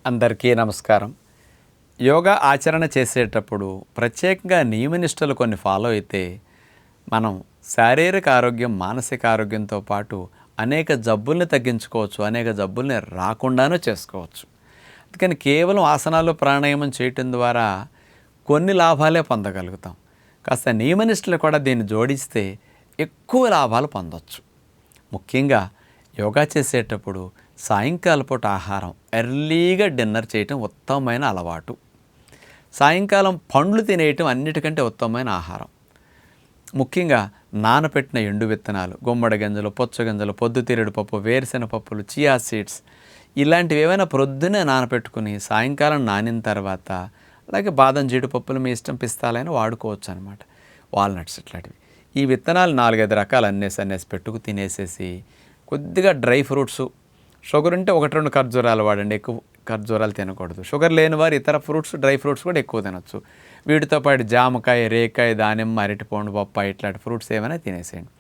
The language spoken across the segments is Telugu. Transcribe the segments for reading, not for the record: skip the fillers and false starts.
అందరికీ నమస్కారం. యోగా ఆచరణ చేసేటప్పుడు ప్రత్యేకంగా నియమనిష్టలు కొన్ని ఫాలో అయితే మనం శారీరక ఆరోగ్యం, మానసిక ఆరోగ్యంతో పాటు అనేక జబ్బుల్ని తగ్గించుకోవచ్చు, అనేక జబ్బుల్ని రాకుండానూ చేసుకోవచ్చు. అందుకని కేవలం ఆసనాలు, ప్రాణాయామం చేయటం ద్వారా కొన్ని లాభాలే పొందగలుగుతాం. కాస్త నియమనిష్టలు కూడా దీన్ని జోడిస్తే ఎక్కువ లాభాలు పొందవచ్చు. ముఖ్యంగా యోగా చేసేటప్పుడు సాయంకాల పూట ఆహారం ఎర్లీగా డిన్నర్ చేయటం ఉత్తమమైన అలవాటు. సాయంకాలం పండ్లు తినేయటం అన్నిటికంటే ఉత్తమమైన ఆహారం. ముఖ్యంగా నానపెట్టిన ఎండు విత్తనాలు, గుమ్మడి గింజలు, పుచ్చగింజలు, పొద్దుతిరుగుడు పప్పు, వేరుశెనగ పప్పులు, చియా సీడ్స్ ఇలాంటివి ఏమైనా ప్రొద్దునే నానపెట్టుకుని సాయంకాలం నానిన తర్వాత, అలాగే బాదం, జీడిపప్పులు మీ ఇష్టం, పిస్తాలైనా వాడుకోవచ్చు అనమాట. వాల్నట్స్ ఇట్లాంటివి. ఈ విత్తనాలు 4-5 రకాలు అన్నేసి పెట్టుకు తినేసేసి కొద్దిగా డ్రై ఫ్రూట్స్, షుగర్ ఉంటే 1-2 ఖర్జూరాలు వాడండి, ఎక్కువ ఖర్జూరాలు తినకూడదు. షుగర్ లేని వారు ఇతర ఫ్రూట్స్, డ్రై ఫ్రూట్స్ కూడా ఎక్కువ తినొచ్చు. వీటితో పాటు జామకాయ, రేకాయ, దానిమ్మ, అరటిపండు, బొప్పాయి ఇట్లాంటి ఫ్రూట్స్ ఏమైనా తినేసేయండి.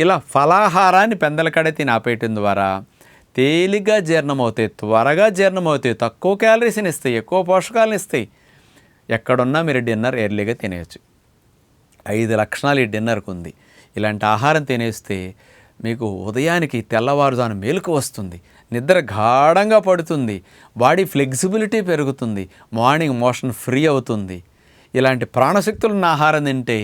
ఇలా ఫలాహారాన్ని పెందలకడే తిని ఆపేయటం ద్వారా తేలిగ్గా జీర్ణమవుతాయి, త్వరగా జీర్ణమవుతాయి, తక్కువ క్యాలరీస్ని ఇస్తాయి, ఎక్కువ పోషకాలను ఇస్తాయి. ఎక్కడున్నా మీరు డిన్నర్ ఎర్లీగా తినేయచ్చు. 5 లక్షణాలు ఈ డిన్నర్కు ఉంది. ఇలాంటి ఆహారం తినేస్తే మీకు ఉదయానికి తెల్లవారుజాను మేలుకు వస్తుంది, నిద్ర గాఢంగా పడుతుంది, బాడీ ఫ్లెక్సిబిలిటీ పెరుగుతుంది, మార్నింగ్ మోషన్ ఫ్రీ అవుతుంది. ఇలాంటి ప్రాణశక్తులున్న ఆహారం తింటే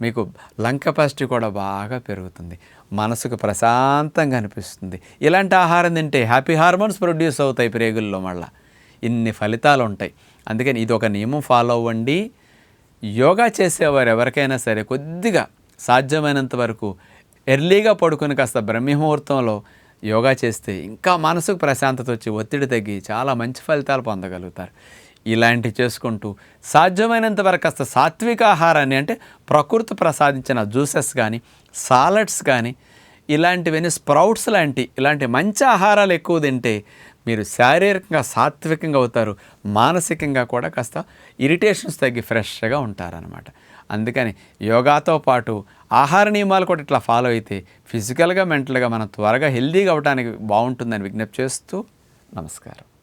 మీకు లంగ్ కెపాసిటీ కూడా బాగా పెరుగుతుంది, మనసుకు ప్రశాంతంగా అనిపిస్తుంది. ఇలాంటి ఆహారం తింటే హ్యాపీ హార్మోన్స్ ప్రొడ్యూస్ అవుతాయి ప్రేగుల్లో. మళ్ళీ ఇన్ని ఫలితాలు ఉంటాయి. అందుకని ఇది ఒక నియమం ఫాలో అవ్వండి. యోగా చేసేవారు ఎవరికైనా సరే కొద్దిగా సాధ్యమైనంత వరకు ఎర్లీగా పడుకుని కాస్త బ్రహ్మముహూర్తంలో యోగా చేస్తే ఇంకా మనసుకు ప్రశాంతత వచ్చి ఒత్తిడి తగ్గి చాలా మంచి ఫలితాలు పొందగలుగుతారు. ఇలాంటివి చేసుకుంటూ సాధ్యమైనంత వరకు కాస్త సాత్విక ఆహారాన్ని, అంటే ప్రకృతి ప్రసాదించిన జ్యూసెస్ కానీ, సాలడ్స్ కానీ, ఇలాంటివన్నీ స్ప్రౌట్స్ ఇలాంటి మంచి ఆహారాలు ఎక్కువ తింటే మీరు శారీరకంగా సాత్వికంగా అవుతారు, మానసికంగా కూడా కాస్త ఇరిటేషన్స్ తగ్గి ఫ్రెష్గా ఉంటారనమాట. అందుకని యోగాతో పాటు ఆహార నియమాలు కూడా ఇట్లా ఫాలో అయితే ఫిజికల్గా, మెంటల్గా మనం త్వరగా హెల్దీగా అవ్వడానికి బాగుంటుందని విజ్ఞప్తి చేస్తూ నమస్కారం.